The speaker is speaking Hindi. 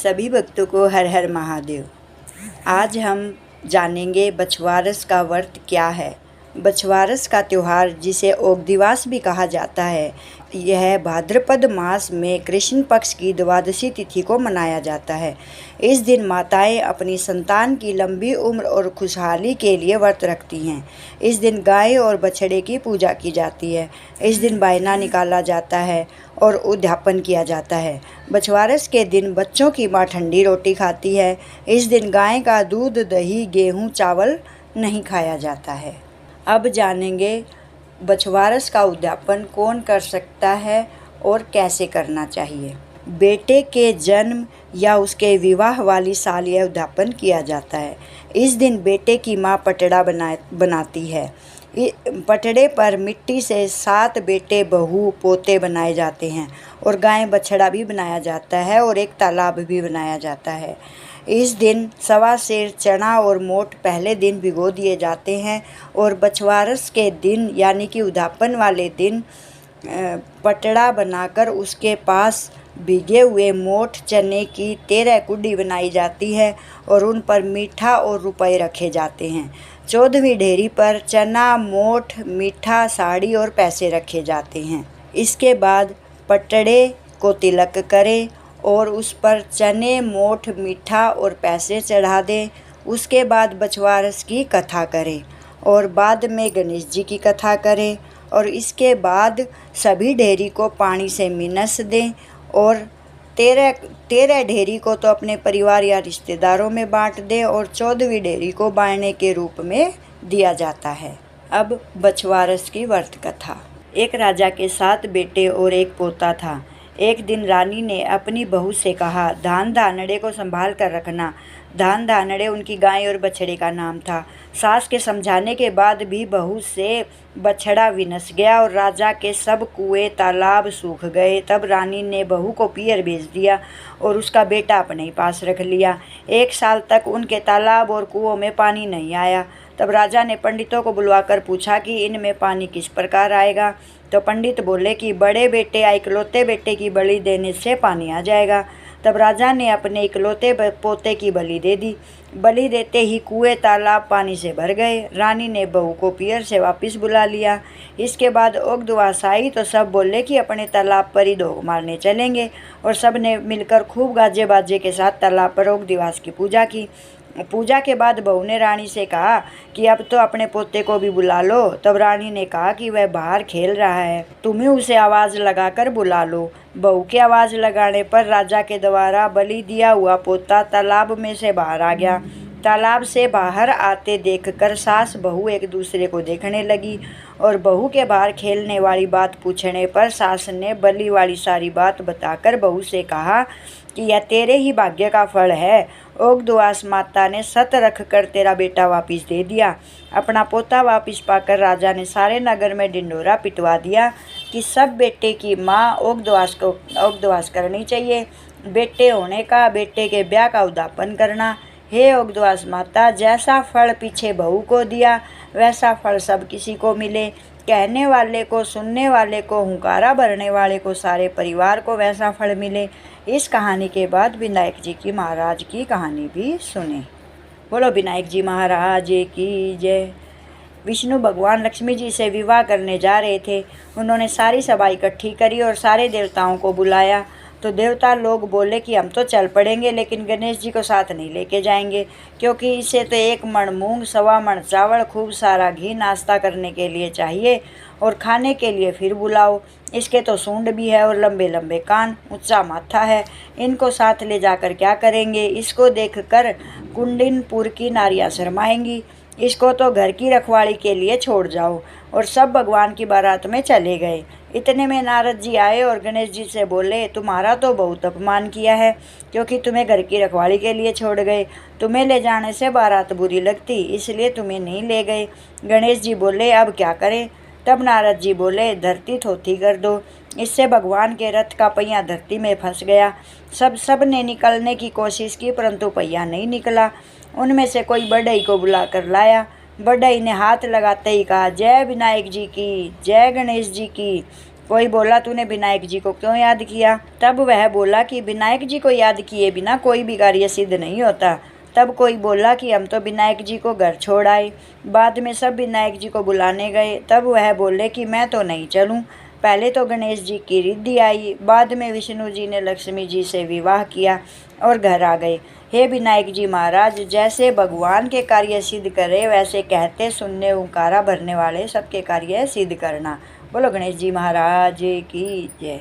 सभी भक्तों को हर हर महादेव। आज हम जानेंगे बछवारस का व्रत क्या है। बछवारस का त्यौहार जिसे ओगदिवास भी कहा जाता है, यह भाद्रपद मास में कृष्ण पक्ष की द्वादशी तिथि को मनाया जाता है। इस दिन माताएं अपनी संतान की लंबी उम्र और खुशहाली के लिए व्रत रखती हैं। इस दिन गाय और बछड़े की पूजा की जाती है। इस दिन बायना निकाला जाता है और उद्यापन किया जाता है। बछवारस के दिन बच्चों की माँ ठंडी रोटी खाती है। इस दिन गाय का दूध, दही, गेहूँ, चावल नहीं खाया जाता है। अब जानेंगे बछवारस का उद्यापन कौन कर सकता है और कैसे करना चाहिए। बेटे के जन्म या उसके विवाह वाली साल यह उद्यापन किया जाता है। इस दिन बेटे की माँ पटड़ा बनाती है। पटड़े पर मिट्टी से 7 बेटे, बहू, पोते बनाए जाते हैं और गाय बछड़ा भी बनाया जाता है और एक तालाब भी बनाया जाता है। इस दिन 1.25 सेर चना और मोठ पहले दिन भिगो दिए जाते हैं और बछवारस के दिन यानी कि उद्यापन वाले दिन पटड़ा बनाकर उसके पास भीगे हुए मोठ चने की 13 कुड्डी बनाई जाती है और उन पर मीठा और रुपए रखे जाते हैं। 14वीं ढेरी पर चना, मोठ, मीठा, साड़ी और पैसे रखे जाते हैं। इसके बाद पटड़े को तिलक करें और उस पर चने, मोठ, मीठा और पैसे चढ़ा दें। उसके बाद बछवारस की कथा करें और बाद में गणेश जी की कथा करें और इसके बाद सभी ढेरी को पानी से मिनस दें और 13 ढेरी को तो अपने परिवार या रिश्तेदारों में बांट दें और 14वीं ढेरी को बायने के रूप में दिया जाता है। अब बछवारस की व्रत कथा। एक राजा के 7 बेटे और एक पोता था। एक दिन रानी ने अपनी बहू से कहा, धान धानड़े को संभाल कर रखना। धान धानड़े उनकी गाय और बछड़े का नाम था। सास के समझाने के बाद भी बहू से बछड़ा विनस गया और राजा के सब कुएं, तालाब सूख गए। तब रानी ने बहू को पियर भेज दिया और उसका बेटा अपने ही पास रख लिया। 1 साल तक उनके तालाब और कुओं में पानी नहीं आया। तब राजा ने पंडितों को बुलवाकर पूछा कि इनमें पानी किस प्रकार आएगा। तो पंडित बोले कि बड़े बेटे या इकलौते बेटे की बलि देने से पानी आ जाएगा। तब राजा ने अपने इकलौते पोते की बलि दे दी। बलि देते ही कुएं, तालाब पानी से भर गए। रानी ने बहू को पियर से वापस बुला लिया। इसके बाद ओगदिवास आई तो सब बोले कि अपने तालाब पर ही दोग मारने चलेंगे और सब ने मिलकर खूब गाजे बाजे के साथ तालाब पर ओगदिवास की पूजा की। पूजा के बाद बहू ने रानी से कहा कि अब तो अपने पोते को भी बुला लो। तब रानी ने कहा कि वह बाहर खेल रहा है, तुम्हें उसे आवाज़ लगाकर बुला लो। बहू के आवाज़ लगाने पर राजा के द्वारा बलि दिया हुआ पोता तालाब में से बाहर आ गया। तालाब से बाहर आते देखकर सास बहू एक दूसरे को देखने लगी और बहू के बाहर खेलने वाली बात पूछने पर सास ने बलि वाली सारी बात बताकर बहू से कहा कि यह तेरे ही भाग्य का फल है। ओगदिवास माता ने सत रख कर तेरा बेटा वापस दे दिया। अपना पोता वापस पाकर राजा ने सारे नगर में ढिंढोरा पिटवा दिया कि सब बेटे की माँ ओगदिवास करनी चाहिए। बेटे होने का, बेटे के ब्याह का उद्यापन करना। हे ओगदिवास माता, जैसा फल पीछे बहू को दिया वैसा फल सब किसी को मिले। कहने वाले को, सुनने वाले को, हुंकारा भरने वाले को, सारे परिवार को वैसा फल मिले। इस कहानी के बाद विनायक जी की महाराज की कहानी भी सुने। बोलो विनायक जी महाराज की जय। विष्णु भगवान लक्ष्मी जी से विवाह करने जा रहे थे। उन्होंने सारी सभा इकट्ठी करी और सारे देवताओं को बुलाया। तो देवता लोग बोले कि हम तो चल पड़ेंगे लेकिन गणेश जी को साथ नहीं लेके जाएंगे, क्योंकि इसे तो 1 मण मूंग, 1.25 मण चावल, खूब सारा घी नाश्ता करने के लिए चाहिए और खाने के लिए फिर बुलाओ। इसके तो सूंड भी है और लंबे लंबे कान, ऊंचा माथा है। इनको साथ ले जाकर क्या करेंगे। इसको देखकर कुंडिनपुर की नारियां शर्माएंगी। इसको तो घर की रखवाली के लिए छोड़ जाओ। और सब भगवान की बारात में चले गए। इतने में नारद जी आए और गणेश जी से बोले, तुम्हारा तो बहुत अपमान किया है, क्योंकि तुम्हें घर की रखवाली के लिए छोड़ गए। तुम्हें ले जाने से बारात बुरी लगती, इसलिए तुम्हें नहीं ले गए। गणेश जी बोले, अब क्या करें। तब नारद जी बोले, धरती थोथी कर दो। इससे भगवान के रथ का पहिया धरती में फंस गया। सब ने निकलने की कोशिश की, परंतु पहिया नहीं निकला। उनमें से कोई बढ़ई को बुला कर लाया। बढ़ई ने हाथ लगाते ही कहा, जय विनायक जी की, जय गणेश जी की। कोई बोला तूने विनायक जी को क्यों याद किया? तब वह बोला कि विनायक जी को याद किए बिना कोई भी कार्य सिद्ध नहीं होता। तब कोई बोला कि हम तो विनायक जी को घर छोड़ आए। बाद में सब विनायक जी को बुलाने गए। तब वह बोले कि मैं तो नहीं चलूं। पहले तो गणेश जी की रिद्धि आई, बाद में विष्णु जी ने लक्ष्मी जी से विवाह किया और घर आ गए। हे विनायक जी महाराज, जैसे भगवान के कार्य सिद्ध करे वैसे कहते सुनने ओंकारा भरने वाले सबके कार्य सिद्ध करना। बोलो गणेश जी महाराज की जय।